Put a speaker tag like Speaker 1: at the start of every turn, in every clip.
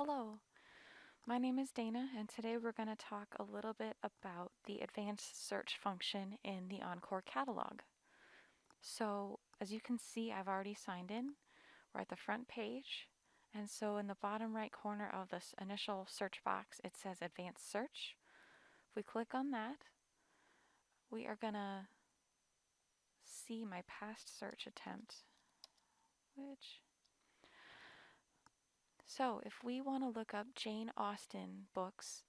Speaker 1: Hello, my name is Dana, and today we're going to talk a little bit about the advanced search function in the Encore catalog. So, as you can see, I've already signed in. We're at the front page, and so in the bottom right corner of this initial search box, it says Advanced Search. If we click on that, we are going to see my past search attempt, which so if we want to look up Jane Austen books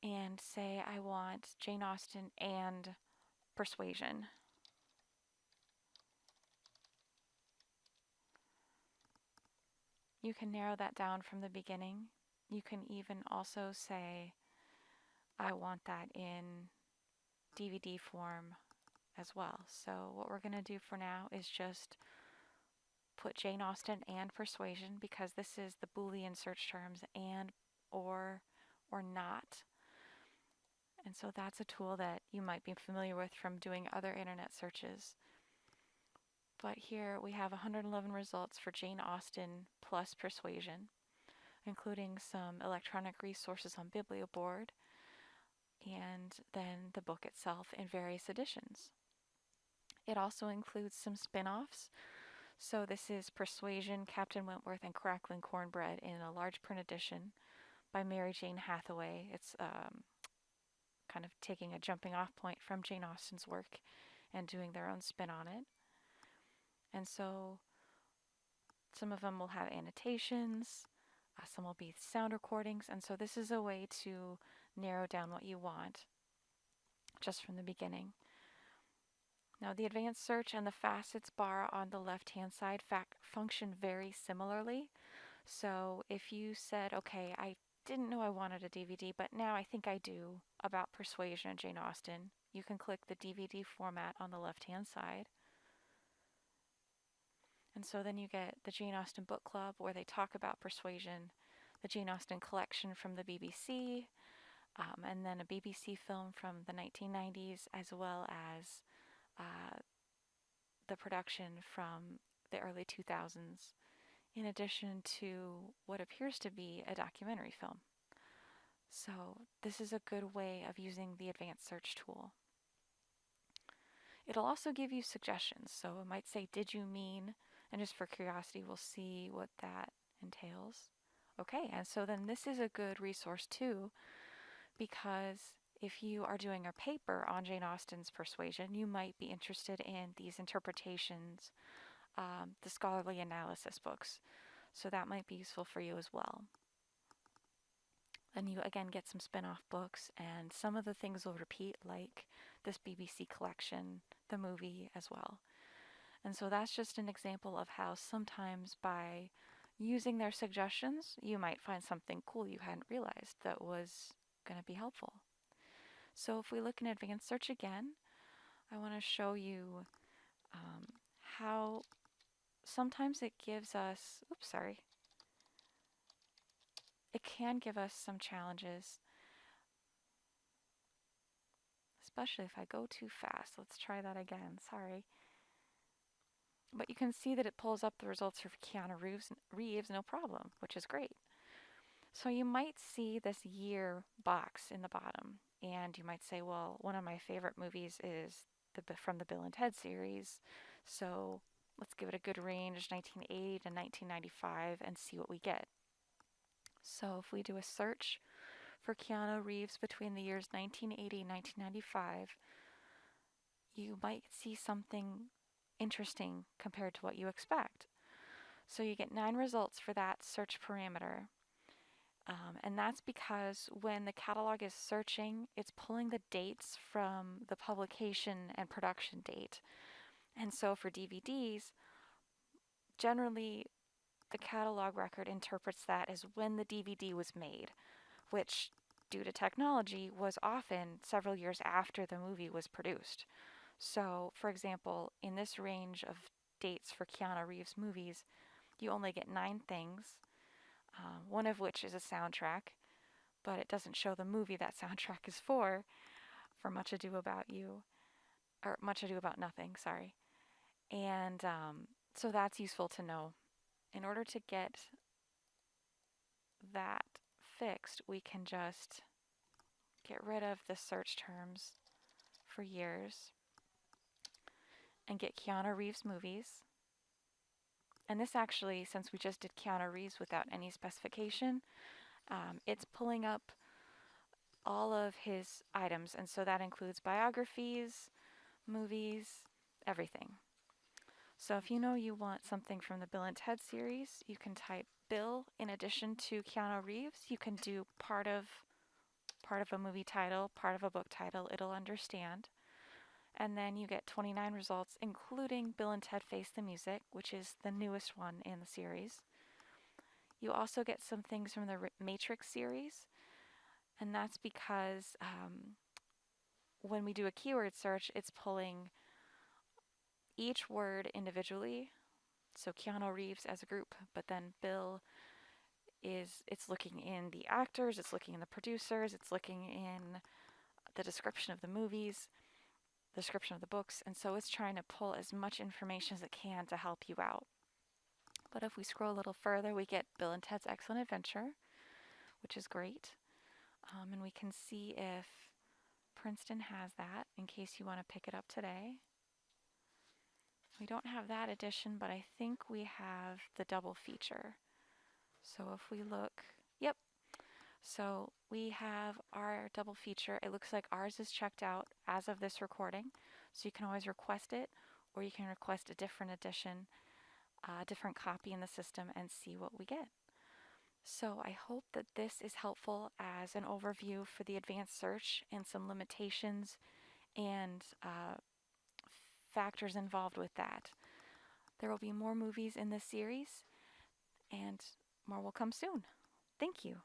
Speaker 1: and say I want Jane Austen and Persuasion. You can narrow that down from the beginning. You can even also say, I want that in DVD form as well. So what we're going to do for now is just put Jane Austen and Persuasion because this is the Boolean search terms and, or, or not. And so that's a tool that you might be familiar with from doing other internet searches. But here we have 111 results for Jane Austen plus Persuasion, including some electronic resources on Biblioboard, and then the book itself in various editions. It also includes some spin offs. So, this is Persuasion, Captain Wentworth, and Crackling Cornbread in a large print edition by Mary Jane Hathaway. It's kind of taking a jumping off point from Jane Austen's work and doing their own spin on it. And so, some of them will have annotations, some will be sound recordings, and so this is a way to narrow down what you want just from the beginning. Now, the advanced search and the facets bar on the left-hand side function very similarly. So if you said, okay, I didn't know I wanted a DVD, but now I think I do about Persuasion and Jane Austen, you can click the DVD format on the left-hand side. And so then you get the Jane Austen Book Club where they talk about Persuasion, the Jane Austen collection from the BBC, and then a BBC film from the 1990s, as well as the production from the early 2000s, in addition to what appears to be a documentary film. So, this is a good way of using the advanced search tool. It'll also give you suggestions. So, it might say, Did you mean? And just for curiosity, we'll see what that entails. Okay, and so then this is a good resource too, because if you are doing a paper on Jane Austen's Persuasion, you might be interested in these interpretations, the scholarly analysis books. So that might be useful for you as well. Then you again get some spin off books, and some of the things will repeat, like this BBC collection, the movie as well. And so that's just an example of how sometimes by using their suggestions, you might find something cool you hadn't realized that was going to be helpful. So if we look in advanced search again, I want to show you how sometimes it gives us, it can give us some challenges, especially if I go too fast. Let's try that again, sorry. But you can see that it pulls up the results for Keanu Reeves, no problem, which is great. So you might see this year box in the bottom, and you might say, well, one of my favorite movies is from the Bill and Ted series, so let's give it a good range, 1980 to 1995, and see what we get. So if we do a search for Keanu Reeves between the years 1980 and 1995, you might see something interesting compared to what you expect. So you get 9 results for that search parameter. And that's because when the catalog is searching, it's pulling the dates from the publication and production date. And so for DVDs, generally the catalog record interprets that as when the DVD was made, which, due to technology, was often several years after the movie was produced. So, for example, in this range of dates for Keanu Reeves movies, you only get 9 things, one of which is a soundtrack, but it doesn't show the movie that soundtrack is for Much Ado About You, or Much Ado About Nothing, sorry. And so that's useful to know. In order to get that fixed, we can just get rid of the search terms for years and get Keanu Reeves movies. And this actually, since we just did Keanu Reeves without any specification, it's pulling up all of his items. And so that includes biographies, movies, everything. So if you know you want something from the Bill and Ted series, you can type Bill in addition to Keanu Reeves. You can do part of a movie title, part of a book title. It'll understand. And then you get 29 results, including Bill and Ted Face the Music, which is the newest one in the series. You also get some things from the Matrix series, and that's because when we do a keyword search, it's pulling each word individually. So Keanu Reeves as a group, but then Bill it's looking in the actors, it's looking in the producers, it's looking in the description of the movies, the description of the books, and so it's trying to pull as much information as it can to help you out. But if we scroll a little further, we get Bill and Ted's Excellent Adventure, which is great. And we can see if Princeton has that in case you want to pick it up today. We don't have that edition, but I think we have the double feature. So if we look, yep. So we have our double feature. It looks like ours is checked out as of this recording. So you can always request it, or you can request a different edition, a different copy in the system, and see what we get. So I hope that this is helpful as an overview for the advanced search and some limitations and factors involved with that. There will be more movies in this series, and more will come soon. Thank you.